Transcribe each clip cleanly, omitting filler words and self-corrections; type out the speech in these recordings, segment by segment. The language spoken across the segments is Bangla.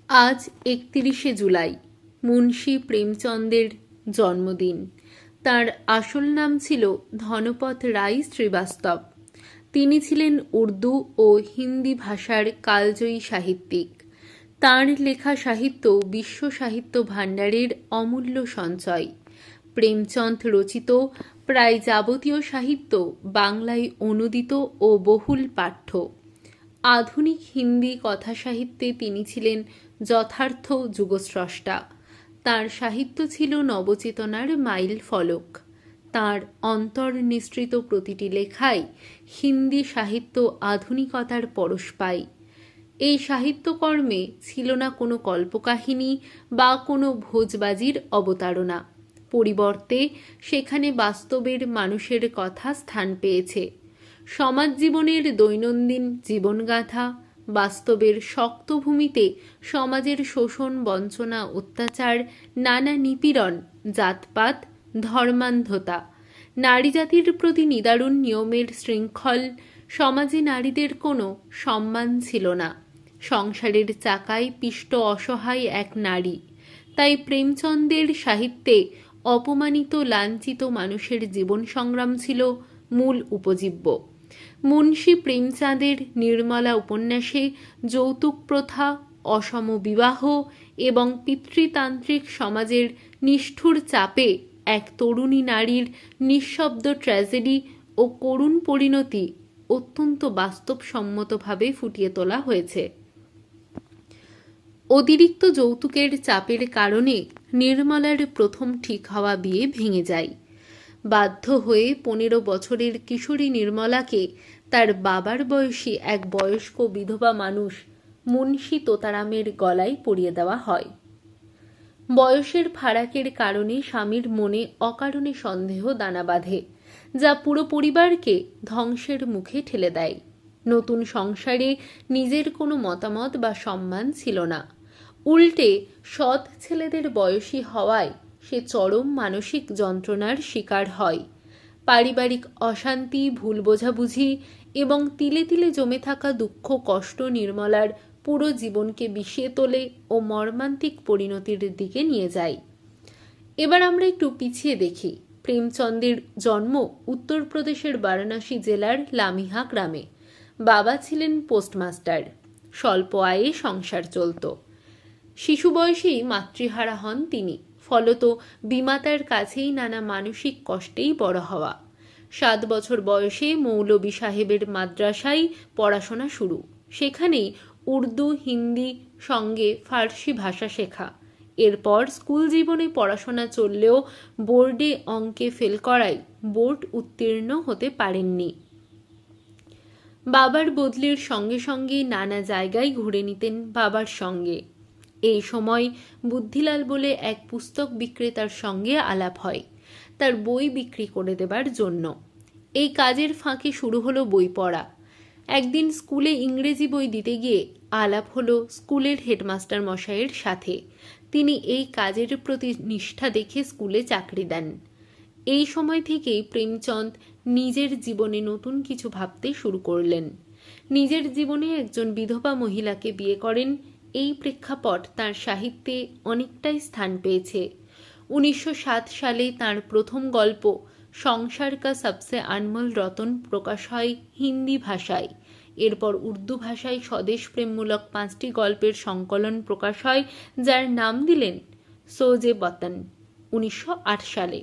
আজ 31শে জুলাই মুন্সী প্রেমচন্দের জন্মদিন। তার আসল নাম ছিল ধনপত রায় শ্রীবাস্তব। তিনি ছিলেন উর্দু ও হিন্দি ভাষার কালজয়ী সাহিত্যিক। তাঁর লেখা সাহিত্য বিশ্ব সাহিত্য ভাণ্ডারের অমূল্য সঞ্চয়। প্রেমচন্দ রচিত প্রায় যাবতীয় সাহিত্য বাংলায় অনূদিত ও বহুল পাঠ্য। আধুনিক হিন্দি কথাসাহিত্যে তিনি ছিলেন যথার্থ যুগস্রষ্টা। তাঁর সাহিত্য ছিল নবচেতনার মাইল ফলক। তাঁর অন্তর্নিসৃত প্রতিটি লেখায় হিন্দি সাহিত্য আধুনিকতার পরশ পায়। এই সাহিত্যকর্মে ছিল না কোনো কল্পকাহিনী বা কোনো ভোজবাজির অবতারণা। পরিবর্তে সেখানে বাস্তবের মানুষের কথা স্থান পেয়েছে। সমাজ জীবনের দৈনন্দিন জীবনগাথা, বাস্তবের শক্ত ভূমিতে সমাজের শোষণ, বঞ্চনা, অত্যাচার, নানা নিপীড়ন, জাতপাত, ধর্মান্ধতা, নারী জাতির প্রতি নিদারুণ নিয়মের শৃঙ্খল, সমাজে নারীদের কোনো সম্মান ছিল না। সংসারের চাকায় পিষ্ট অসহায় এক নারী। তাই প্রেমচন্দের সাহিত্যে অপমানিত, লাঞ্ছিত মানুষের জীবন সংগ্রাম ছিল মূল উপজীব্য। মুন্সী প্রেমচাঁদের নির্মলা উপন্যাসে যৌতুক প্রথা, অসম বিবাহ এবং পিতৃতান্ত্রিক সমাজের নিষ্ঠুর চাপে এক তরুণী নারীর নিঃশব্দ ট্র্যাজেডি ও করুণ পরিণতি অত্যন্ত বাস্তবসম্মতভাবে ফুটিয়ে তোলা হয়েছে। অতিরিক্ত যৌতুকের চাপের কারণে নির্মলার প্রথম ঠিক হওয়া বিয়ে ভেঙে যায়। বাধ্য হয়ে 15 বছরের কিশোরী নির্মলাকে তার বাবার বয়সী এক বয়স্ক বিধবা মানুষ মুন্সী তোতারামের গলায় পরিয়ে দেওয়া হয়। বয়সের ফারাকের কারণে স্বামীর মনে অকারণে সন্দেহ দানা বাঁধে, যা পুরো পরিবারকে ধ্বংসের মুখে ঠেলে দেয়। নতুন সংসারে নিজের কোনো মতামত বা সম্মান ছিল না। উল্টে সৎ ছেলেদের বয়সী হওয়ায় সে চরম মানসিক যন্ত্রণার শিকার হয়। পারিবারিক অশান্তি, ভুল বোঝাবুঝি এবং তিলে তিলে জমে থাকা দুঃখ কষ্ট নির্মলার পুরো জীবনকে বিষিয়ে তোলে ও মর্মান্তিক পরিণতির দিকে নিয়ে যায়। এবার আমরা একটু পিছিয়ে দেখি। প্রেমচন্দের জন্ম উত্তরপ্রদেশের বারাণসী জেলার লামিহা গ্রামে। বাবা ছিলেন পোস্টমাস্টার। স্বল্প আয়ে সংসার চলত। শিশু বয়সেই মাতৃহারা হন তিনি। ফলত বিমাতার কাছেই নানা মানসিক কষ্টেই বড় হওয়া। 7 বছর বয়সে মৌলবী সাহেবের মাদ্রাসায় পড়াশোনা শুরু। সেখানেই উর্দু, হিন্দি সঙ্গে ফার্সি ভাষা শেখা। এরপর স্কুল জীবনে পড়াশোনা চললেও বোর্ডে অঙ্কে ফেল করায় বোর্ড উত্তীর্ণ হতে পারেননি। বাবার বদলির সঙ্গে সঙ্গে নানা জায়গায় ঘুরে নিতেন বাবার সঙ্গে। এই সময় বুদ্ধিলাল বলে এক পুস্তক বিক্রেতার সঙ্গে আলাপ হয় তার বই বিক্রি করে দেবার জন্য। এই কাজের ফাঁকে শুরু হলো বই পড়া। একদিন স্কুলে ইংরেজি বই দিতে গিয়ে আলাপ হলো স্কুলের হেডমাস্টার মশাইয়ের সাথে। তিনি এই কাজের প্রতি নিষ্ঠা দেখে স্কুলে চাকরি দেন। এই সময় থেকেই প্রেমচন্দ নিজের জীবনে নতুন কিছু ভাবতে শুরু করলেন। নিজের জীবনে একজন বিধবা মহিলাকে বিয়ে করেন। এই প্রেক্ষাপট তাঁর সাহিত্যে অনেকটাই স্থান পেয়েছে। 1907 সালে তাঁর প্রথম গল্প সংসার কা সবসে আনমোল রতন প্রকাশ হয় হিন্দি ভাষায়। এরপর উর্দু ভাষায় স্বদেশ প্রেমমূলক 5টি গল্পের সংকলন প্রকাশ হয়, যার নাম দিলেন সোজে বতন 1908 সালে।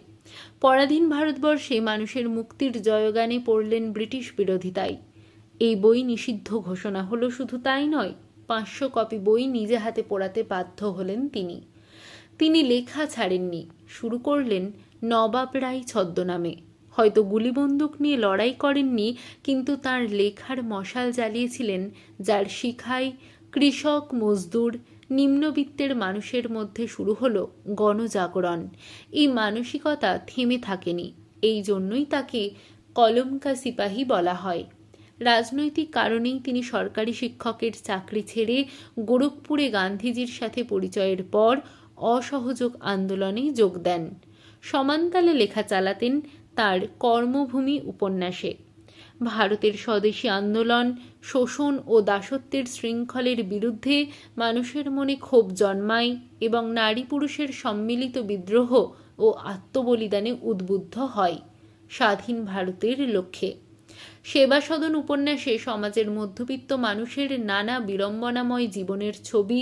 পরাধীন ভারতবর্ষে মানুষের মুক্তির জয়গানে পড়লেন ব্রিটিশ বিরোধিতায়। এই বই নিষিদ্ধ ঘোষণা হলো। শুধু তাই নয়, 500 কপি বই নিজে হাতে পোড়াতে বাধ্য হলেন তিনি। তিনি লেখা ছাড়েননি, শুরু করলেন নবাব রায় ছদ্মনামে। হয়তো গুলিবন্দুক নিয়ে লড়াই করেননি, কিন্তু তাঁর লেখার মশাল জ্বালিয়েছিলেন যার শিখায় কৃষক, মজদুর, নিম্নবিত্তের মানুষের মধ্যে শুরু হলো গণজাগরণ। এই মানসিকতা থেমে থাকেনি। এই জন্যই তাকে কলম কা সিপাহী বলা হয়। রাজনৈতিক কারণেই তিনি সরকারি শিক্ষকের চাকরি ছেড়ে গোরখপুরে গান্ধীজির সাথে পরিচয়ের পর অসহযোগ আন্দোলনে যোগ দেন। সমান্তালে লেখা চালাতেন তার কর্মভূমি উপন্যাসে। ভারতের স্বদেশী আন্দোলন, শোষণ ও দাসত্বের শৃঙ্খলের বিরুদ্ধে মানুষের মনে ক্ষোভ জন্মায় এবং নারী পুরুষের সম্মিলিত বিদ্রোহ ও আত্মবলিদানে উদ্বুদ্ধ হয় স্বাধীন ভারতের লক্ষ্যে। সেবা সদন উপন্যাসে সমাজের মধ্যবিত্ত মানুষের নানা বিড়ম্বনাময় জীবনের ছবি,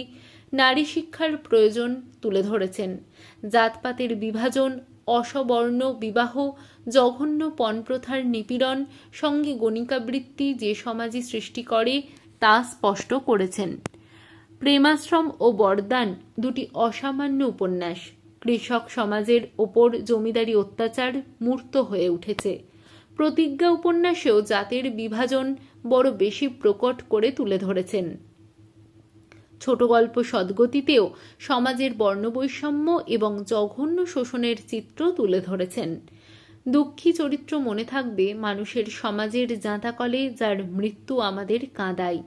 নারী শিক্ষার প্রয়োজন তুলে ধরেছেন। জাতপাতের বিভাজন, অসবর্ণ বিবাহ, জঘন্য পণপ্রথার নিপীড়ন সঙ্গে গণিকাবৃত্তি যে সমাজই সৃষ্টি করে তা স্পষ্ট করেছেন। প্রেমাশ্রম ও বরদান দুটি অসামান্য উপন্যাস। কৃষক সমাজের ওপর জমিদারি অত্যাচার মূর্ত হয়ে উঠেছে। প্রতিজ্ঞা উপন্যাসেও জাতের বিভাজন বড় বেশি প্রকট করে তুলে ধরেছেন। ছোট গল্প সদ্গতিতেও সমাজের বর্ণবৈষম্য এবং জঘন্য শোষণের চিত্র তুলে ধরেছেন। দুঃখী চরিত্র মনে থাকবে মানুষের সমাজের জাঁতাকলে, যার মৃত্যু আমাদের কাঁদায়।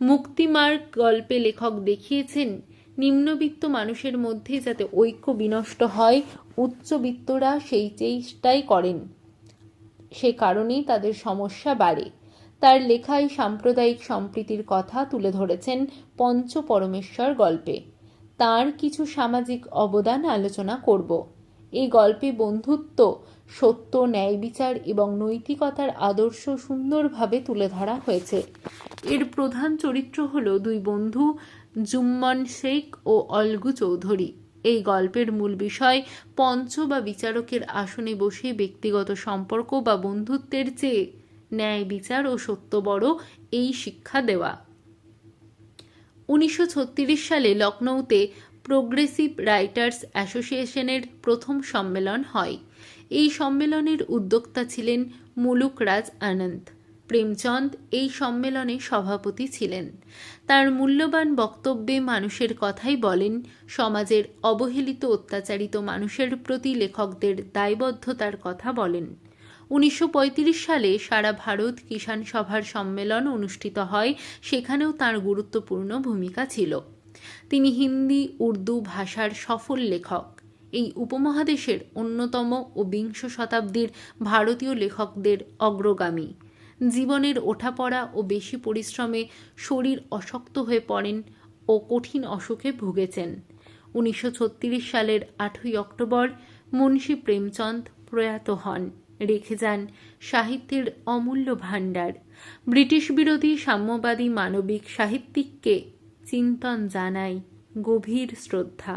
মুক্তিমার্গ গল্পে লেখক দেখিয়েছেন নিম্নবিত্ত মানুষের মধ্যে যাতে ঐক্য বিনষ্ট হয়, উচ্চবিত্তরা সেই চেষ্টাই করেন, সে কারণেই তাদের সমস্যা বাড়ে। তার লেখায় সাম্প্রদায়িক সম্প্রীতির কথা তুলে ধরেছেন পঞ্চপরমেশ্বর গল্পে। তার কিছু সামাজিক অবদান আলোচনা করব। এই গল্পে বন্ধুত্ব, সত্য, ন্যায় বিচার এবং নৈতিকতার আদর্শ সুন্দরভাবে তুলে ধরা হয়েছে। এর প্রধান চরিত্র হল দুই বন্ধু, জুম্মন শেখ ও অলগু চৌধুরী। এই গল্পের মূল বিষয় পঞ্চ বা বিচারকের আসনে বসে ব্যক্তিগত সম্পর্ক বা বন্ধুত্বের চেয়ে ন্যায় বিচার ও সত্য বড়, এই শিক্ষা দেওয়া। 1936 সালে লখনৌতে প্রোগ্রেসিভ রাইটার্স অ্যাসোসিয়েশনের প্রথম সম্মেলন হয়। এই সম্মেলনের উদ্যোক্তা ছিলেন মুলুক রাজ আনন্দ। প্রেমচন্দ এই সম্মেলনে সভাপতি ছিলেন। তার মূল্যবান বক্তব্যে মানুষের কথাই বলেন, সমাজের অবহেলিত অত্যাচারিত মানুষের প্রতি লেখকদের দায়বদ্ধতার কথা বলেন। 1935 সালে সারা ভারত কিষাণ সভার সম্মেলন অনুষ্ঠিত হয়, সেখানেও তার গুরুত্বপূর্ণ ভূমিকা ছিল। তিনি হিন্দি, উর্দু ভাষার সফল লেখক। এই উপমহাদেশের অন্যতম ও বিংশ শতাব্দীর ভারতীয় লেখকদের অগ্রগামী। জীবনের ওঠাপড়া ও বেশি পরিশ্রমে শরীর অশক্ত হয়ে পড়েন ও কঠিন অসুখে ভুগেছেন। 1936 সালের 8ই অক্টোবর মুন্সী প্রেমচন্দ প্রয়াত হন। রেখে যান সাহিত্যের অমূল্য ভাণ্ডার। ব্রিটিশ বিরোধী সাম্যবাদী মানবিক সাহিত্যিককে চিন্তন জানাই গভীর শ্রদ্ধা।